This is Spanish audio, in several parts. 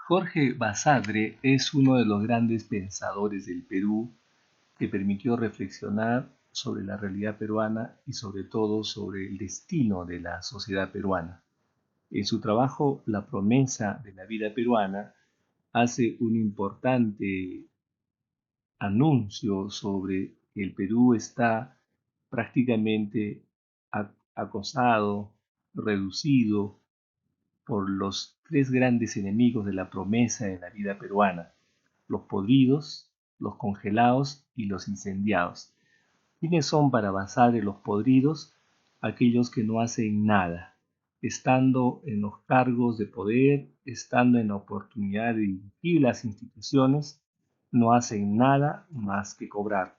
Jorge Basadre es uno de los grandes pensadores del Perú que permitió reflexionar sobre la realidad peruana y sobre todo sobre el destino de la sociedad peruana. En su trabajo La promesa de la vida peruana hace un importante anuncio sobre que el Perú está prácticamente acosado, reducido por los tres grandes enemigos de la promesa de la vida peruana: los podridos, los congelados y los incendiados. ¿Quiénes son para Basadre los podridos? Aquellos que no hacen nada, estando en los cargos de poder, estando en la oportunidad de dirigir las instituciones, no hacen nada más que cobrar.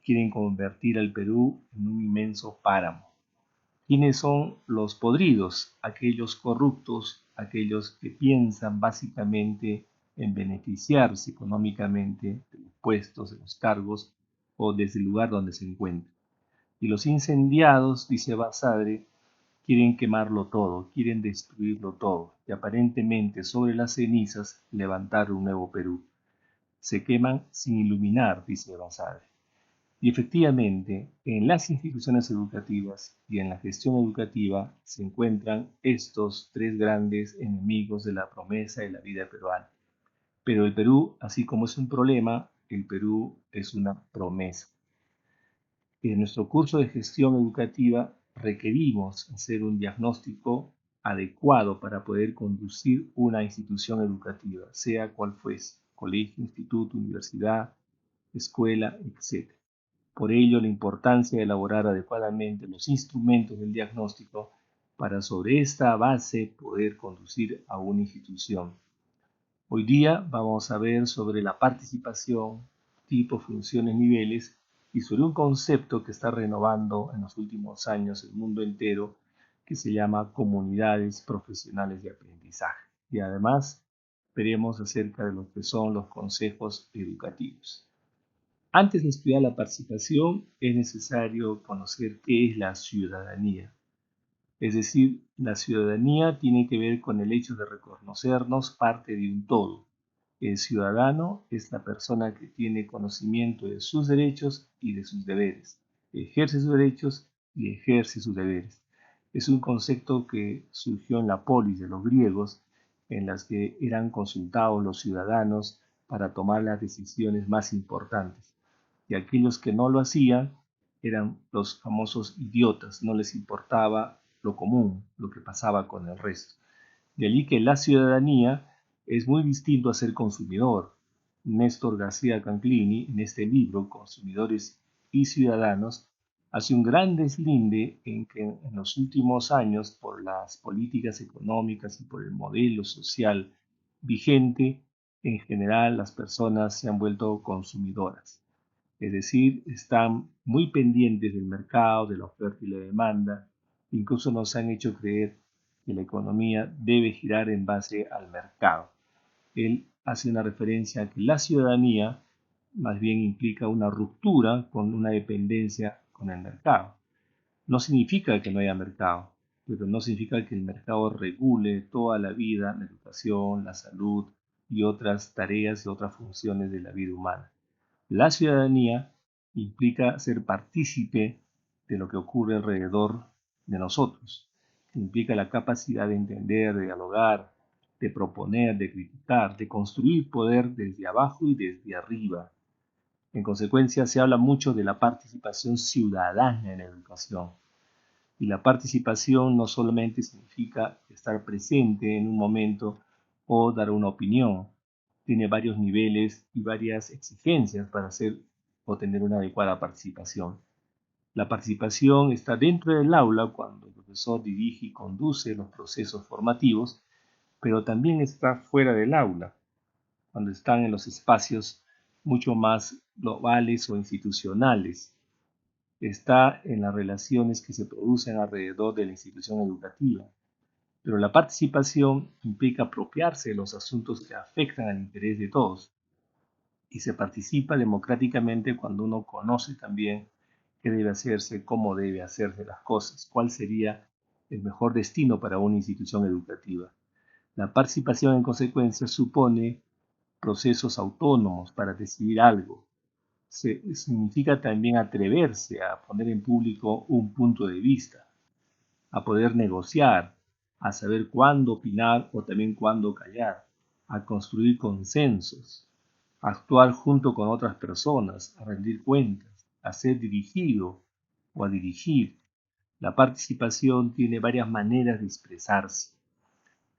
Quieren convertir al Perú en un inmenso páramo. ¿Quiénes son los podridos? Aquellos corruptos, aquellos que piensan básicamente en beneficiarse económicamente de los puestos, de los cargos o desde el lugar donde se encuentran. Y los incendiados, dice Basadre, quieren quemarlo todo, quieren destruirlo todo y aparentemente sobre las cenizas levantar un nuevo Perú. Se queman sin iluminar, dice Basadre. Y efectivamente, en las instituciones educativas y en la gestión educativa se encuentran estos tres grandes enemigos de la promesa de la vida peruana. Pero el Perú, así como es un problema, el Perú es una promesa. En nuestro curso de gestión educativa requerimos hacer un diagnóstico adecuado para poder conducir una institución educativa, sea cual fuese: colegio, instituto, universidad, escuela, etc. Por ello, la importancia de elaborar adecuadamente los instrumentos del diagnóstico para sobre esta base poder conducir a una institución. Hoy día vamos a ver sobre la participación, tipos, funciones, niveles y sobre un concepto que está renovando en los últimos años el mundo entero, que se llama comunidades profesionales de aprendizaje. Y además veremos acerca de lo que son los consejos educativos. Antes de estudiar la participación, es necesario conocer qué es la ciudadanía. Es decir, la ciudadanía tiene que ver con el hecho de reconocernos parte de un todo. El ciudadano es la persona que tiene conocimiento de sus derechos y de sus deberes, ejerce sus derechos y ejerce sus deberes. Es un concepto que surgió en la polis de los griegos, en las que eran consultados los ciudadanos para tomar las decisiones más importantes. Y aquellos que no lo hacían eran los famosos idiotas, no les importaba lo común, lo que pasaba con el resto. De allí que la ciudadanía es muy distinto a ser consumidor. Néstor García Canclini, en este libro, Consumidores y Ciudadanos, hace un gran deslinde en que en los últimos años, por las políticas económicas y por el modelo social vigente, en general las personas se han vuelto consumidoras. Es decir, están muy pendientes del mercado, de la oferta y la demanda. Incluso nos han hecho creer que la economía debe girar en base al mercado. Él hace una referencia a que la ciudadanía más bien implica una ruptura con una dependencia con el mercado. No significa que no haya mercado, pero no significa que el mercado regule toda la vida, la educación, la salud y otras tareas y otras funciones de la vida humana. La ciudadanía implica ser partícipe de lo que ocurre alrededor de nosotros. Implica la capacidad de entender, de dialogar, de proponer, de criticar, de construir poder desde abajo y desde arriba. En consecuencia, se habla mucho de la participación ciudadana en la educación. Y la participación no solamente significa estar presente en un momento o dar una opinión, tiene varios niveles y varias exigencias para hacer o tener una adecuada participación. La participación está dentro del aula cuando el profesor dirige y conduce los procesos formativos, pero también está fuera del aula, cuando están en los espacios mucho más globales o institucionales. Está en las relaciones que se producen alrededor de la institución educativa. Pero la participación implica apropiarse de los asuntos que afectan al interés de todos, y se participa democráticamente cuando uno conoce también qué debe hacerse, cómo debe hacerse las cosas, cuál sería el mejor destino para una institución educativa. La participación, en consecuencia, supone procesos autónomos para decidir algo. Significa también atreverse a poner en público un punto de vista, a poder negociar, a saber cuándo opinar o también cuándo callar, a construir consensos, a actuar junto con otras personas, a rendir cuentas, a ser dirigido o a dirigir. La participación tiene varias maneras de expresarse.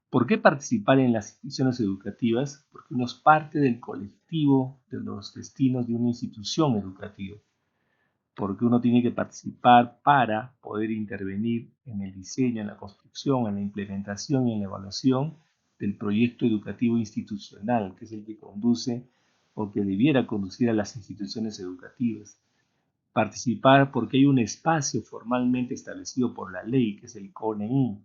¿Por qué participar en las instituciones educativas? Porque uno es parte del colectivo de los destinos de una institución educativa. Porque uno tiene que participar para poder intervenir en el diseño, en la construcción, en la implementación y en la evaluación del proyecto educativo institucional, que es el que conduce o que debiera conducir a las instituciones educativas. Participar porque hay un espacio formalmente establecido por la ley, que es el CONEI,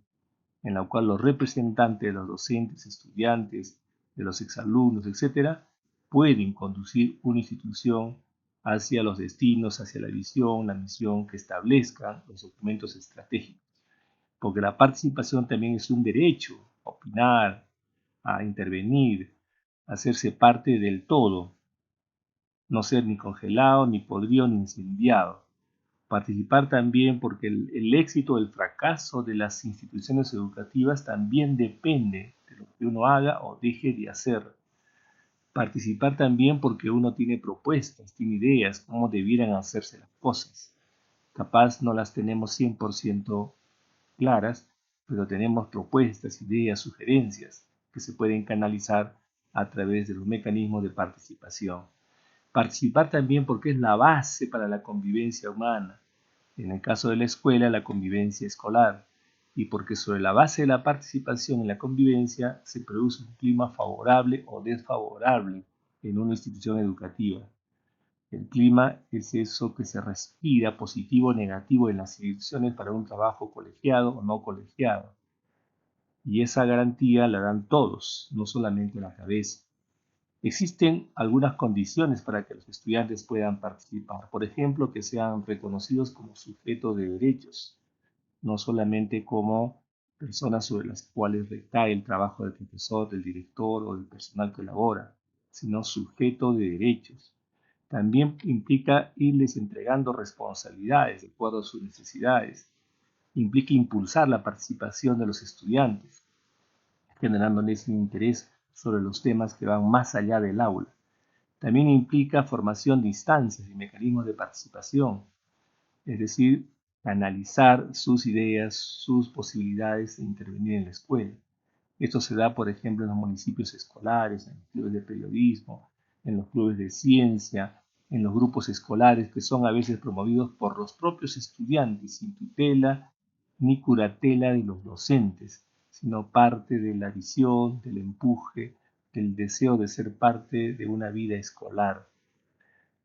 en la cual los representantes de los docentes, estudiantes, de los exalumnos, etcétera, pueden conducir una institución hacia los destinos, hacia la visión, la misión que establezcan los documentos estratégicos. Porque la participación también es un derecho a opinar, a intervenir, a hacerse parte del todo, no ser ni congelado, ni podrido, ni incendiado. Participar también porque el éxito o el fracaso de las instituciones educativas también depende de lo que uno haga o deje de hacer. Participar también porque uno tiene propuestas, tiene ideas, cómo debieran hacerse las cosas. Capaz no las tenemos 100% claras, pero tenemos propuestas, ideas, sugerencias que se pueden canalizar a través de los mecanismos de participación. Participar también porque es la base para la convivencia humana. En el caso de la escuela, la convivencia escolar, y porque sobre la base de la participación en la convivencia se produce un clima favorable o desfavorable en una institución educativa. El clima es eso que se respira, positivo o negativo en las instituciones para un trabajo colegiado o no colegiado. Y esa garantía la dan todos, no solamente la cabeza. Existen algunas condiciones para que los estudiantes puedan participar. Por ejemplo, que sean reconocidos como sujetos de derechos, no solamente como personas sobre las cuales recae el trabajo del profesor, del director o del personal que labora, sino sujeto de derechos. También implica irles entregando responsabilidades de acuerdo a sus necesidades. Implica impulsar la participación de los estudiantes, generándoles un interés sobre los temas que van más allá del aula. También implica formación de instancias y mecanismos de participación, es decir, analizar sus ideas, sus posibilidades de intervenir en la escuela. Esto se da, por ejemplo, en los municipios escolares, en los clubes de periodismo, en los clubes de ciencia, en los grupos escolares que son a veces promovidos por los propios estudiantes sin tutela ni curatela de los docentes, sino parte de la visión, del empuje, del deseo de ser parte de una vida escolar.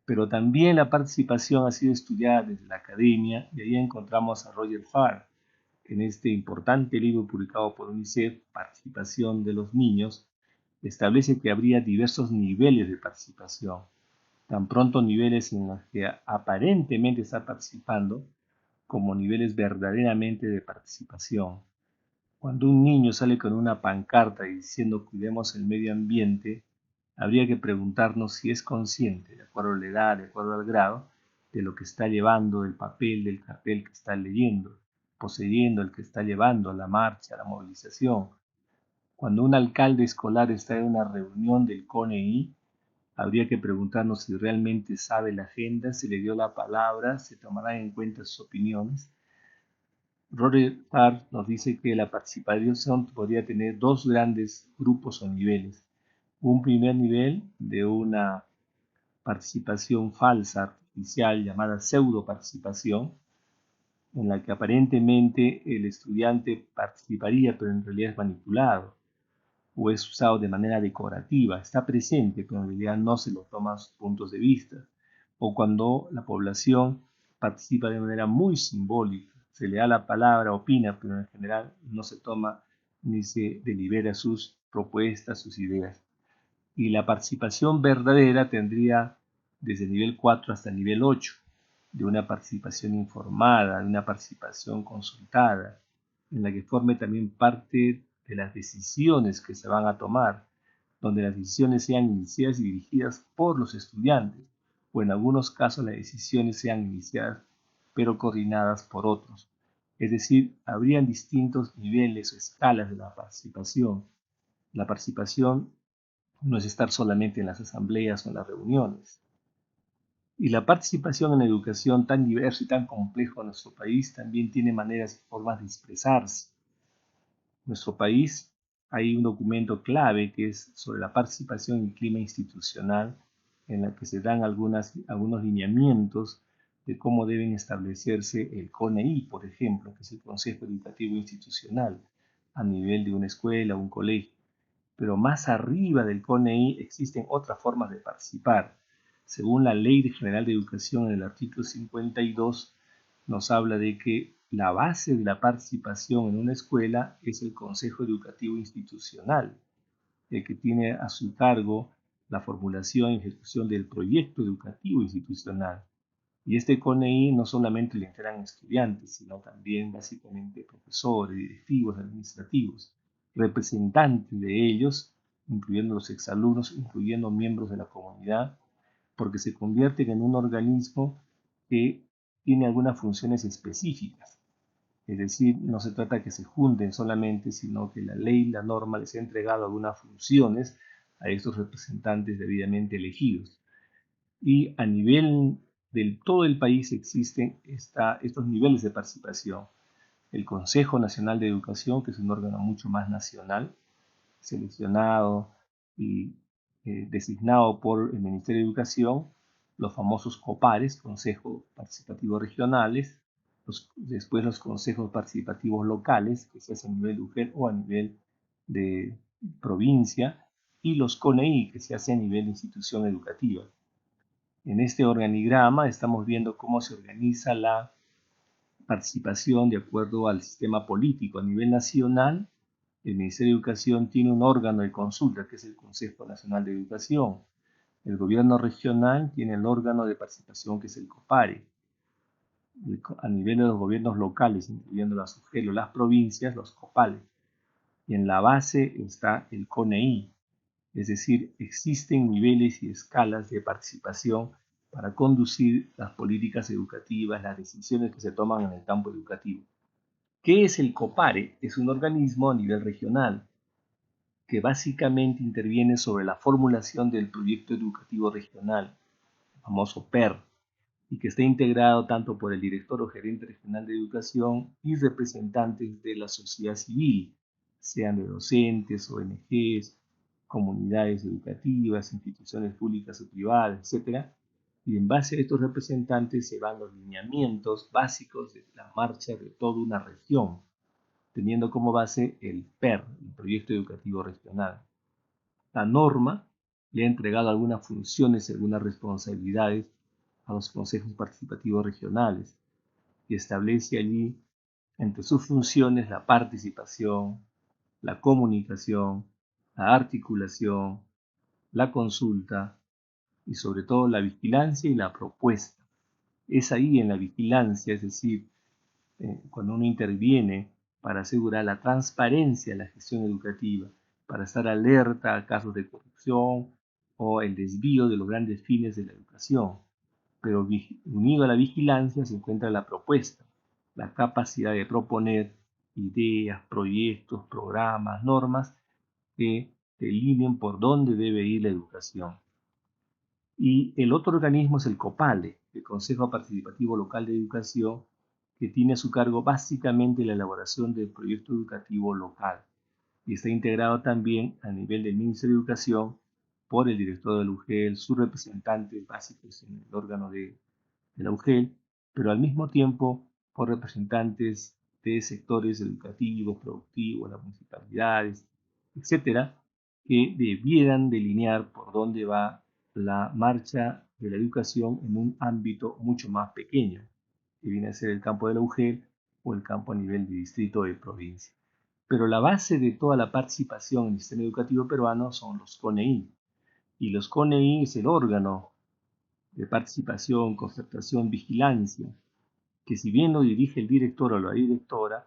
Pero también la participación ha sido estudiada desde la academia y ahí encontramos a Roger Farr en este importante libro publicado por UNICEF, Participación de los Niños, establece que habría diversos niveles de participación, tan pronto niveles en los que aparentemente está participando como niveles verdaderamente de participación. Cuando un niño sale con una pancarta diciendo cuidemos el medio ambiente, habría que preguntarnos si es consciente, de acuerdo a la edad, de acuerdo al grado, de lo que está llevando, del papel, del cartel que está leyendo, poseyendo, el que está llevando a la marcha, a la movilización. Cuando un alcalde escolar está en una reunión del CONEI, habría que preguntarnos si realmente sabe la agenda, si le dio la palabra, se tomarán en cuenta sus opiniones. Roger Farr nos dice que la participación podría tener dos grandes grupos o niveles. Un primer nivel de una participación falsa, artificial, llamada pseudo participación, en la que aparentemente el estudiante participaría, pero en realidad es manipulado o es usado de manera decorativa, está presente, pero en realidad no se lo toma sus puntos de vista, o cuando la población participa de manera muy simbólica, se le da la palabra, opina, pero en general no se toma ni se delibera sus propuestas, sus ideas. Y la participación verdadera tendría desde el nivel 4 hasta el nivel 8, de una participación informada, de una participación consultada, en la que forme también parte de las decisiones que se van a tomar, donde las decisiones sean iniciadas y dirigidas por los estudiantes, o en algunos casos las decisiones sean iniciadas pero coordinadas por otros. Es decir, habrían distintos niveles o escalas de la participación. La participación no es estar solamente en las asambleas o en las reuniones. Y la participación en la educación, tan diversa y tan compleja en nuestro país, también tiene maneras y formas de expresarse. En nuestro país hay un documento clave que es sobre la participación y clima institucional, en la que se dan algunos lineamientos de cómo deben establecerse el CONEI, por ejemplo, que es el Consejo Educativo Institucional, a nivel de una escuela o un colegio. Pero más arriba del CONEI existen otras formas de participar. Según la Ley General de Educación, en el artículo 52, nos habla de que la base de la participación en una escuela es el Consejo Educativo Institucional, el que tiene a su cargo la formulación y ejecución del proyecto educativo institucional. Y este CONEI no solamente le integran estudiantes, sino también básicamente profesores, directivos, administrativos, representantes de ellos, incluyendo los exalumnos, incluyendo miembros de la comunidad, porque se convierten en un organismo que tiene algunas funciones específicas. Es decir, no se trata de que se junten solamente, sino que la ley, la norma les ha entregado algunas funciones a estos representantes debidamente elegidos. Y a nivel de todo el país existen estos niveles de participación. El Consejo Nacional de Educación, que es un órgano mucho más nacional, seleccionado y designado por el Ministerio de Educación, los famosos COPARES, Consejos Participativos Regionales, después los consejos participativos locales, que se hacen a nivel de UGEL o a nivel de provincia, y los CONEI, que se hace a nivel de institución educativa. En este organigrama estamos viendo cómo se organiza la participación de acuerdo al sistema político. A nivel nacional, el Ministerio de Educación tiene un órgano de consulta, que es el Consejo Nacional de Educación. El gobierno regional tiene el órgano de participación, que es el COPARE. A nivel de los gobiernos locales, incluyendo las UGEL o las provincias, los COPALE. Y en la base está el CONEI, es decir, existen niveles y escalas de participación para conducir las políticas educativas, las decisiones que se toman en el campo educativo. ¿Qué es el COPARE? Es un organismo a nivel regional que básicamente interviene sobre la formulación del proyecto educativo regional, el famoso PER, y que está integrado tanto por el director o gerente regional de educación y representantes de la sociedad civil, sean de docentes, ONGs, comunidades educativas, instituciones públicas o privadas, etc. Y en base a estos representantes se van los lineamientos básicos de la marcha de toda una región, teniendo como base el PER, el Proyecto Educativo Regional. La norma le ha entregado algunas funciones y algunas responsabilidades a los consejos participativos regionales y establece allí entre sus funciones la participación, la comunicación, la articulación, la consulta y sobre todo la vigilancia y la propuesta. Es ahí en la vigilancia, es decir, cuando uno interviene para asegurar la transparencia de la gestión educativa, para estar alerta a casos de corrupción o el desvío de los grandes fines de la educación. Pero unido a la vigilancia se encuentra la propuesta, la capacidad de proponer ideas, proyectos, programas, normas que delineen por dónde debe ir la educación. Y el otro organismo es el COPALE, el Consejo Participativo Local de Educación, que tiene a su cargo básicamente la elaboración del proyecto educativo local y está integrado también a nivel del Ministerio de Educación por el director del UGEL, sus representantes básicos en el órgano de la UGEL, pero al mismo tiempo por representantes de sectores educativos, productivos, las municipalidades, etcétera, que debieran delinear por dónde va la marcha de la educación en un ámbito mucho más pequeño, que viene a ser el campo de la UGEL o el campo a nivel de distrito o de provincia. Pero la base de toda la participación en el sistema educativo peruano son los CONEI. Y los CONEI es el órgano de participación, concertación, vigilancia, que si bien lo dirige el director o la directora,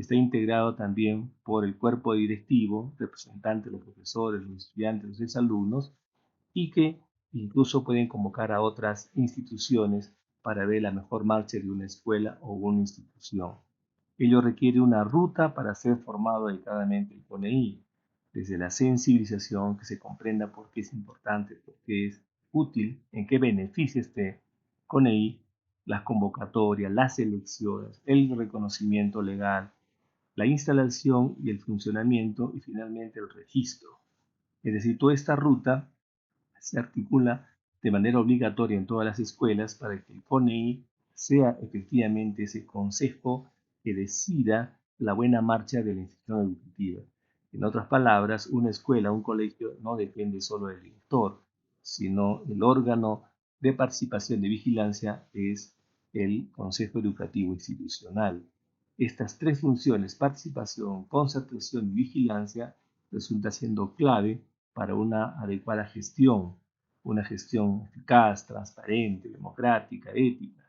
está integrado también por el cuerpo directivo, representantes de los profesores, los estudiantes, los exalumnos, y que incluso pueden convocar a otras instituciones para ver la mejor marcha de una escuela o una institución. Ello requiere una ruta para ser formado adecuadamente el CONEI, desde la sensibilización, que se comprenda por qué es importante, por qué es útil, en qué beneficia este CONEI, las convocatorias, las elecciones, el reconocimiento legal, la instalación y el funcionamiento y finalmente el registro. Es decir, toda esta ruta se articula de manera obligatoria en todas las escuelas para que el CONEI sea efectivamente ese consejo que decida la buena marcha de la institución educativa. En otras palabras, una escuela, un colegio no depende solo del director, sino el órgano de participación de vigilancia es el Consejo Educativo Institucional. Estas tres funciones, participación, concertación y vigilancia, resulta siendo clave para una adecuada gestión, una gestión eficaz, transparente, democrática, ética.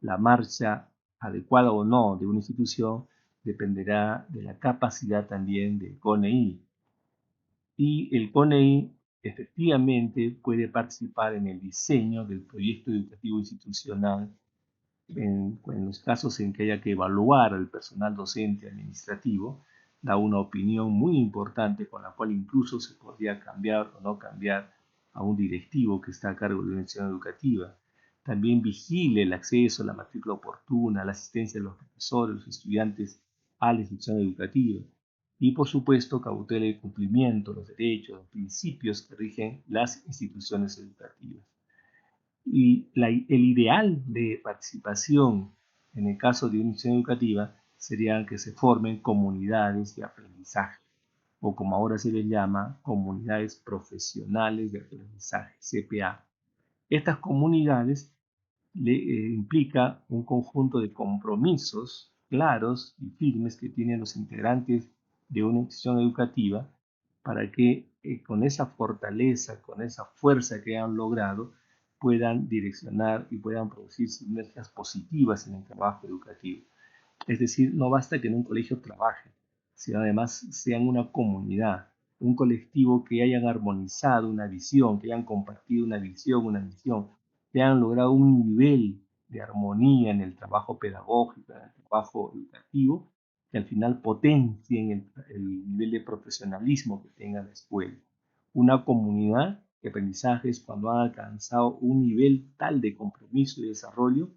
La marcha adecuada o no de una institución dependerá de la capacidad también del CONEI. Y el CONEI efectivamente puede participar en el diseño del proyecto educativo institucional en los casos en que haya que evaluar al personal docente administrativo, da una opinión muy importante con la cual incluso se podría cambiar o no cambiar a un directivo que está a cargo de una institución educativa. También vigile el acceso, la matrícula oportuna, la asistencia de los profesores, los estudiantes a la institución educativa. Y por supuesto cautele el cumplimiento, los derechos, los principios que rigen las instituciones educativas. Y el ideal de participación en el caso de una institución educativa sería que se formen comunidades de aprendizaje, o como ahora se les llama, comunidades profesionales de aprendizaje, CPA. Estas comunidades implica un conjunto de compromisos claros y firmes que tienen los integrantes de una institución educativa para que con esa fortaleza, con esa fuerza que han logrado, puedan direccionar y puedan producir sinergias positivas en el trabajo educativo. Es decir, no basta que en un colegio trabajen, sino además sean una comunidad, un colectivo que hayan armonizado una visión, que hayan compartido una visión, una misión, que hayan logrado un nivel de armonía en el trabajo pedagógico, en el trabajo educativo, que al final potencien el nivel de profesionalismo que tenga la escuela. Una comunidad de aprendizajes cuando han alcanzado un nivel tal de compromiso y desarrollo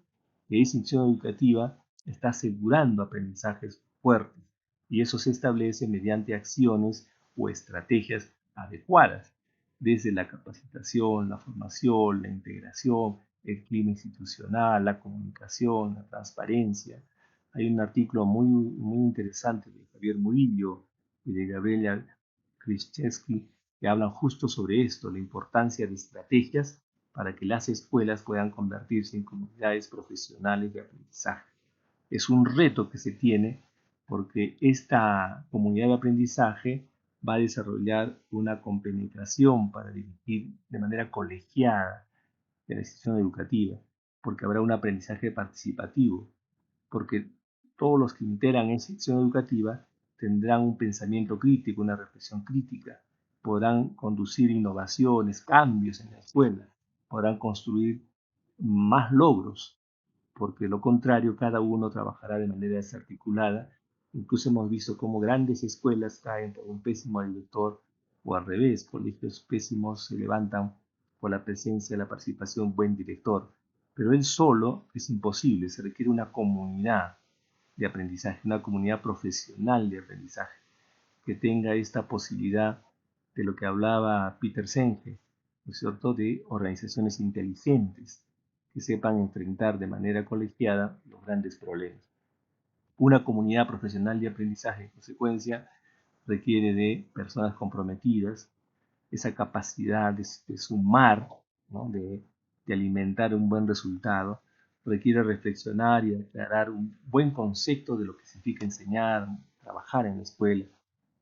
que esa institución educativa está asegurando aprendizajes fuertes y eso se establece mediante acciones o estrategias adecuadas, desde la capacitación, la formación, la integración, el clima institucional, la comunicación, la transparencia. Hay un artículo muy interesante de Javier Murillo y de Gabriela Krzyzewski que hablan justo sobre esto, la importancia de estrategias para que las escuelas puedan convertirse en comunidades profesionales de aprendizaje. Es un reto que se tiene porque esta comunidad de aprendizaje va a desarrollar una compenetración para dirigir de manera colegiada de la institución educativa, porque habrá un aprendizaje participativo, porque todos los que integran esa institución educativa tendrán un pensamiento crítico, una reflexión crítica, podrán conducir innovaciones, cambios en la escuela, podrán construir más logros, porque de lo contrario cada uno trabajará de manera desarticulada. Incluso hemos visto cómo grandes escuelas caen por un pésimo director o al revés, colegios pésimos se levantan por la presencia, la participación de un buen director. Pero él solo es imposible, se requiere una comunidad de aprendizaje, una comunidad profesional de aprendizaje, que tenga esta posibilidad de lo que hablaba Peter Senge, ¿no es cierto?, de organizaciones inteligentes que sepan enfrentar de manera colegiada los grandes problemas. Una comunidad profesional de aprendizaje, en consecuencia, requiere de personas comprometidas, esa capacidad de sumar, ¿no?, de alimentar un buen resultado, requiere reflexionar y aclarar un buen concepto de lo que significa enseñar, trabajar en la escuela,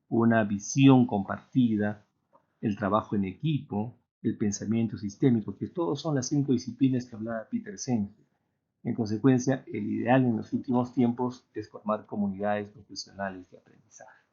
una visión compartida, el trabajo en equipo, el pensamiento sistémico, que todos son las 5 disciplinas que hablaba Peter Senge. En consecuencia, el ideal en los últimos tiempos es formar comunidades profesionales de aprendizaje.